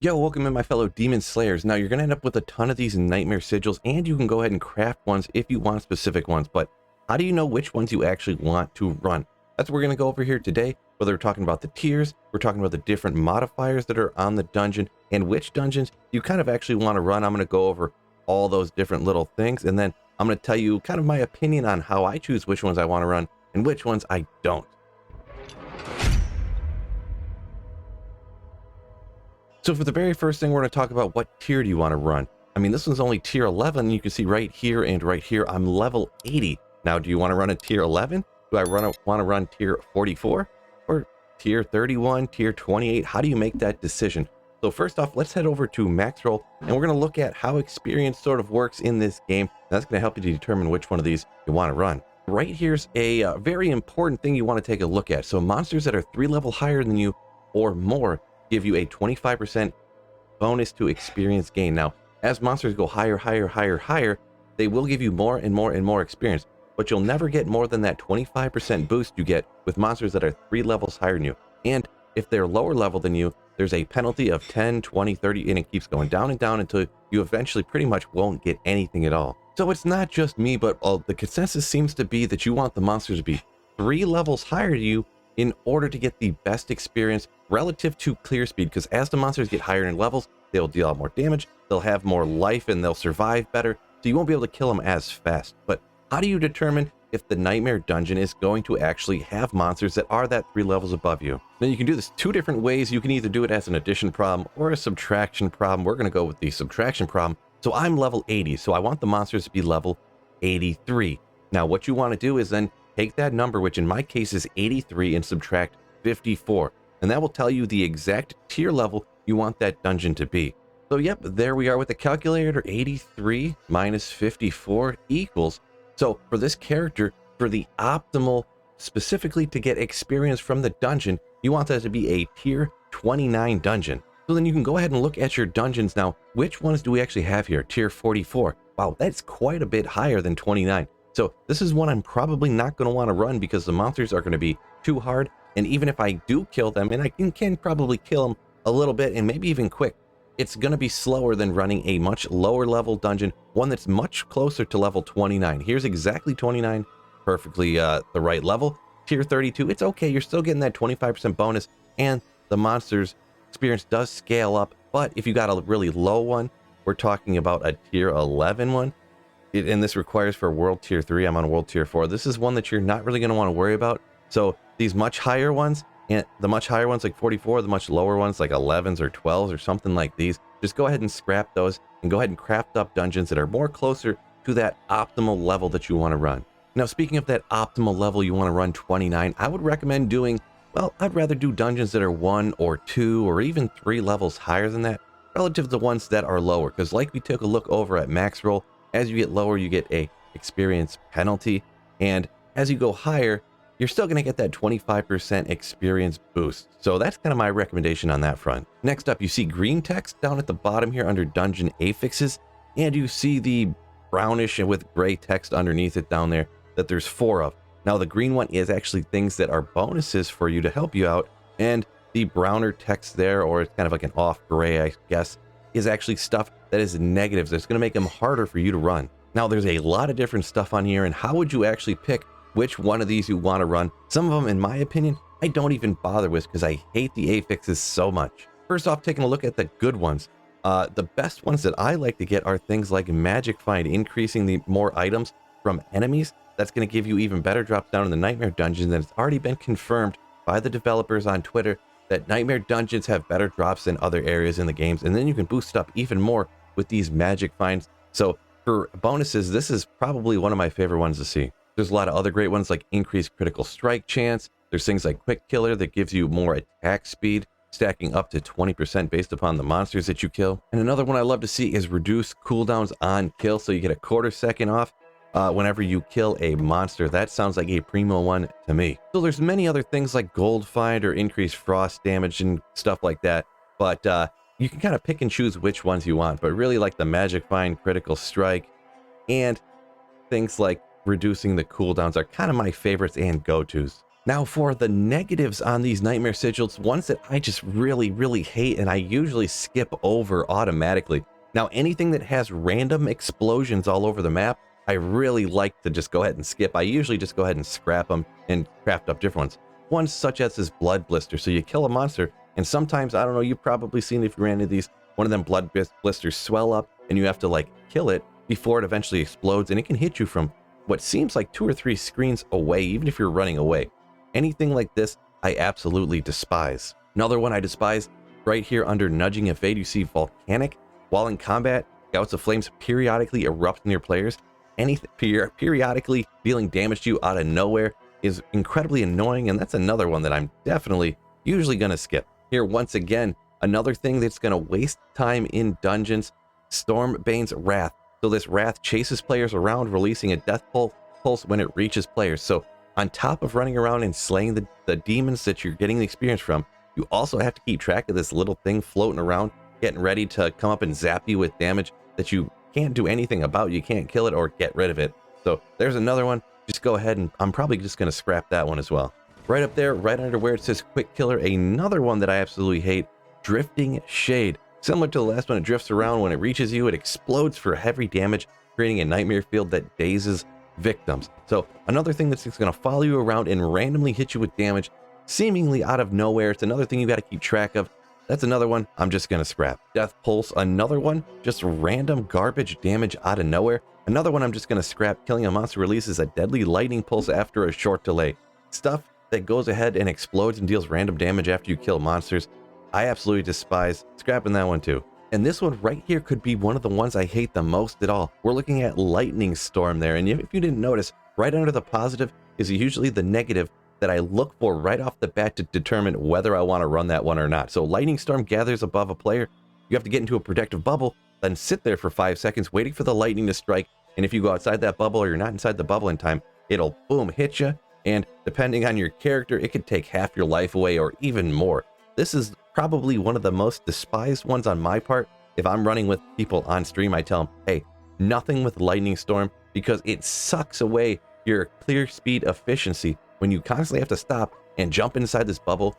Yo, welcome in my fellow Demon Slayers. Now, you're going to end up with a ton of these Nightmare Sigils, and you can go ahead and craft ones if you want specific ones, but how do you know which ones you actually want to run? That's what we're going to go over here today, whether we're talking about the tiers, we're talking about the different modifiers that are on the dungeon, and which dungeons you kind of actually want to run. I'm going to go over all those different little things, and then I'm going to tell you kind of my opinion on how I choose which ones I want to run and which ones I don't. So for the very first thing, we're going to talk about what tier do you want to run. I mean, this one's only tier 11. You can see right here and right here, I'm level 80. Now, do you want to run a tier 11? Do I want to run tier 44 or tier 31, tier 28? How do you make that decision? So first off, let's head over to max roll, and we're going to look at how experience sort of works in this game. That's going to help you to determine which one of these you want to run. Right here's a very important thing you want to take a look at. So monsters that are 3 levels higher than you or more give you a 25% bonus to experience gain. Now, as monsters go higher, they will give you more and more experience, but you'll never get more than that 25% boost you get with monsters that are 3 levels higher than you. And if they're lower level than you, there's a penalty of 10, 20, 30, and it keeps going down and down until you eventually pretty much won't get anything at all. So it's not just me, but the consensus seems to be that you want the monsters to be 3 levels higher than you in order to get the best experience relative to clear speed, because as the monsters get higher in levels, they'll deal out more damage, they'll have more life, and they'll survive better, so you won't be able to kill them as fast. But how do you determine if the Nightmare Dungeon is going to actually have monsters that are that 3 levels above you? Now, you can do this 2 different ways. You can either do it as an addition problem or a subtraction problem. We're going to go with the subtraction problem. So I'm level 80, so I want the monsters to be level 83. Now, what you want to do is then take that number, which in my case is 83, and subtract 54. And that will tell you the exact tier level you want that dungeon to be. So yep, there we are with the calculator. 83 minus 54 equals. So for this character, for the optimal, specifically to get experience from the dungeon, you want that to be a tier 29 dungeon. So then you can go ahead and look at your dungeons now. Which ones do we actually have here? Tier 44. Wow, that's quite a bit higher than 29. So this is one I'm probably not going to want to run because the monsters are going to be too hard. And even if I do kill them, and I can probably kill them a little bit and maybe even quick, it's going to be slower than running a much lower level dungeon, one that's much closer to level 29. Here's exactly 29, perfectly the right level. Tier 32, it's okay. You're still getting that 25% bonus, and the monsters experience does scale up. But if you got a really low one, we're talking about a tier 11 one. And this requires for world tier 3. I'm on world tier 4. This is one that you're not really going to want to worry about. So these much higher ones, and the much higher ones like 44, the much lower ones like 11s or 12s or something like these, just go ahead and scrap those and go ahead and craft up dungeons that are more closer to that optimal level that you want to run. Now, speaking of that optimal level you want to run 29, I would recommend doing, well, I'd rather do dungeons that are 1 or 2 or even 3 levels higher than that relative to the ones that are lower, because like we took a look over at max roll, as you get lower, you get a experience penalty, and as you go higher, you're still going to get that 25% experience boost. So that's kind of my recommendation on that front. Next up, you see green text down at the bottom here under dungeon affixes, and you see the brownish and with gray text underneath it down there that there's 4 of. Now, the green one is actually things that are bonuses for you to help you out, and the browner text there, or it's kind of like an off gray, I guess, is actually stuff that is negatives. That's going to make them harder for you to run. Now, there's a lot of different stuff on here, and how would you actually pick which one of these you want to run? Some of them, in my opinion, I don't even bother with because I hate the affixes so much. First off, taking a look at the good ones. The best ones that I like to get are things like Magic Find, increasing the more items from enemies. That's going to give you even better drops down in the Nightmare Dungeons, and it's already been confirmed by the developers on Twitter that Nightmare Dungeons have better drops than other areas in the games, and then you can boost up even more with these Magic Finds. So for bonuses, this is probably one of my favorite ones to see. There's a lot of other great ones like increased critical strike chance. There's things like Quick Killer that gives you more attack speed, stacking up to 20% based upon the monsters that you kill. And another one I love to see is reduce cooldowns on kill, so you get a 1/4 second off whenever you kill a monster. That sounds like a primo one to me. So there's many other things like Gold Find or increased frost damage and stuff like that, but you can kind of pick and choose which ones you want. But really, like the Magic Find, critical strike, and things like reducing the cooldowns are kind of my favorites and go-tos. Now for the negatives on these Nightmare Sigils, ones that I just really hate and I usually skip over automatically. Now anything that has random explosions all over the map, I really like to just go ahead and skip. I usually just go ahead and scrap them and craft up different ones. Ones such as this blood blister. So you kill a monster and sometimes, I don't know, you've probably seen if you ran into these, one of them blood blisters swell up and you have to like kill it before it eventually explodes, and it can hit you from what seems like 2 or 3 screens away, even if you're running away. Anything like this, I absolutely despise. Another one I despise, right here under Nudging Evade, you see Volcanic. While in combat, gouts of flames periodically erupt near players. Anything periodically dealing damage to you out of nowhere is incredibly annoying, and that's another one that I'm definitely usually going to skip. Here, once again, another thing that's going to waste time in dungeons, Stormbane's Wrath. So this Wrath chases players around, releasing a death pulse when it reaches players. So on top of running around and slaying the demons that you're getting the experience from, you also have to keep track of this little thing floating around, getting ready to come up and zap you with damage that you can't do anything about. You can't kill it or get rid of it. So there's another one. Just go ahead, and I'm probably just going to scrap that one as well. Right up there, right under where it says Quick Killer, another one that I absolutely hate, Drifting Shade. Similar to the last one, it drifts around. When it reaches you, it explodes for heavy damage, creating a nightmare field that dazes victims. So another thing that's going to follow you around and randomly hit you with damage, seemingly out of nowhere. It's another thing you got to keep track of. That's another one I'm just going to scrap. Death Pulse, another one, just random garbage damage out of nowhere. Another one I'm just going to scrap. Killing a monster releases a deadly lightning pulse after a short delay. Stuff that goes ahead and explodes and deals random damage after you kill monsters, I absolutely despise. Scrapping that one too. And this one right here could be one of the ones I hate the most at all. We're looking at Lightning Storm there, and if you didn't notice, right under the positive is usually the negative that I look for right off the bat to determine whether I want to run that one or not. So Lightning Storm gathers above a player. You have to get into a protective bubble, then sit there for 5 seconds waiting for the lightning to strike, and if you go outside that bubble or you're not inside the bubble in time, it'll boom, hit you, and depending on your character, it could take half your life away or even more. This is probably one of the most despised ones on my part. If I'm running with people on stream, I tell them, hey, nothing with Lightning Storm, because it sucks away your clear speed efficiency when you constantly have to stop and jump inside this bubble.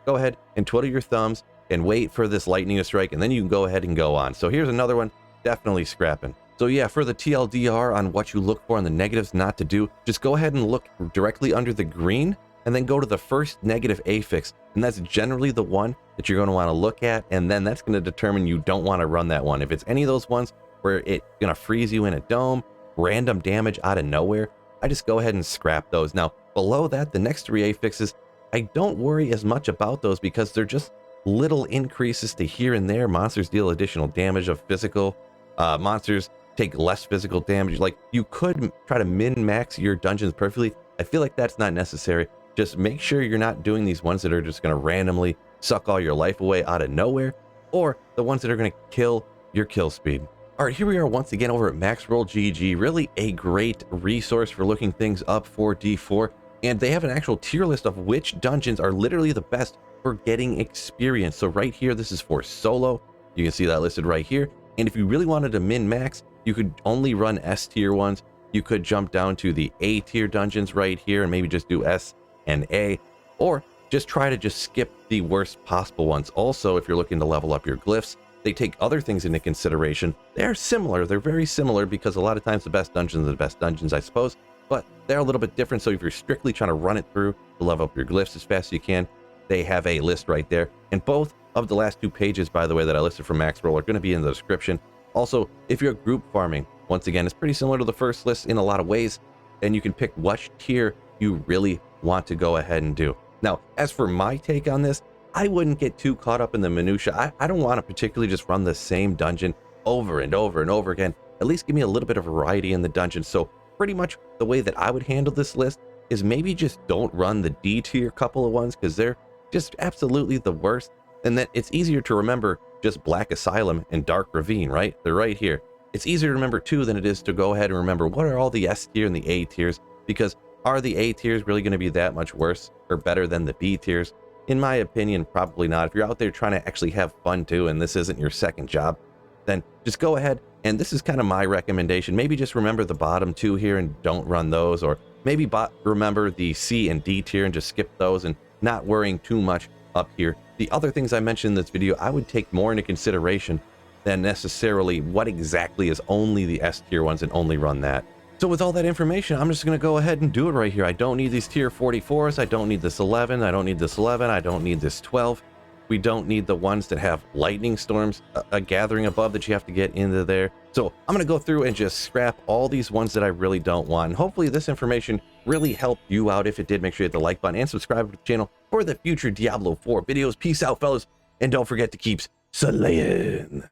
Go ahead and twiddle your thumbs and wait for this lightning to strike, and then you can go ahead and go on. So here's another one, definitely scrapping. So yeah, for the TLDR on what you look for and the negatives not to do, just go ahead and look directly under the green and then go to the first negative affix, and that's generally the one that you're going to want to look at, and then that's going to determine you don't want to run that one. If it's any of those ones where it's going to freeze you in a dome, random damage out of nowhere, I just go ahead and scrap those. Now below that, the next 3 affixes, I don't worry as much about those because they're just little increases to here and there. Monsters deal additional damage of physical, monsters take less physical damage. Like, you could try to min-max your dungeons perfectly. I feel like that's not necessary. Just make sure you're not doing these ones that are just going to randomly suck all your life away out of nowhere, or the ones that are going to kill your kill speed. All right, here we are once again over at Maxroll GG, really a great resource for looking things up for D4, and they have an actual tier list of which dungeons are literally the best for getting experience. So right here, this is for solo. You can see that listed right here. And if you really wanted to min-max, you could only run S tier ones. You could jump down to the A tier dungeons right here and maybe just do S and A, or just try to just skip the worst possible ones. Also, if you're looking to level up your glyphs, they take other things into consideration. They're similar, they're very similar, because a lot of times the best dungeons are the best dungeons, I suppose, but they're a little bit different. So if you're strictly trying to run it through to level up your glyphs as fast as you can, they have a list right there. And both of the last 2 pages, by the way, that I listed from Maxroll are going to be in the description. Also, if you're group farming, once again, it's pretty similar to the first list in a lot of ways, and you can pick which tier you really want to go ahead and do. Now, as for my take on this, I wouldn't get too caught up in the minutia. I don't want to particularly just run the same dungeon over and over and over again. At least give me a little bit of variety in the dungeon. So pretty much the way that I would handle this list is maybe just don't run the D tier couple of ones, because they're just absolutely the worst. And then it's easier to remember just Black Asylum and Dark Ravine, right? They're right here. It's easier to remember too than it is to go ahead and remember what are all the S tier and the A tiers, because are the A tiers really going to be that much worse or better than the B tiers? In my opinion, probably not. If you're out there trying to actually have fun too, and this isn't your second job, then just go ahead, and this is kind of my recommendation. Maybe just remember the bottom 2 here and don't run those, or maybe remember the C and D tier and just skip those and not worrying too much up here. The other things I mentioned in this video, I would take more into consideration than necessarily what exactly is only the S tier ones and only run that. So with all that information, I'm just going to go ahead and do it right here. I don't need these tier 44s. I don't need this 11. I don't need this 11. I don't need this 12. We don't need the ones that have lightning storms gathering above that you have to get into there. So I'm going to go through and just scrap all these ones that I really don't want. And hopefully this information really helped you out. If it did, make sure you hit the like button and subscribe to the channel for the future Diablo 4 videos. Peace out, fellas. And don't forget to keep slaying.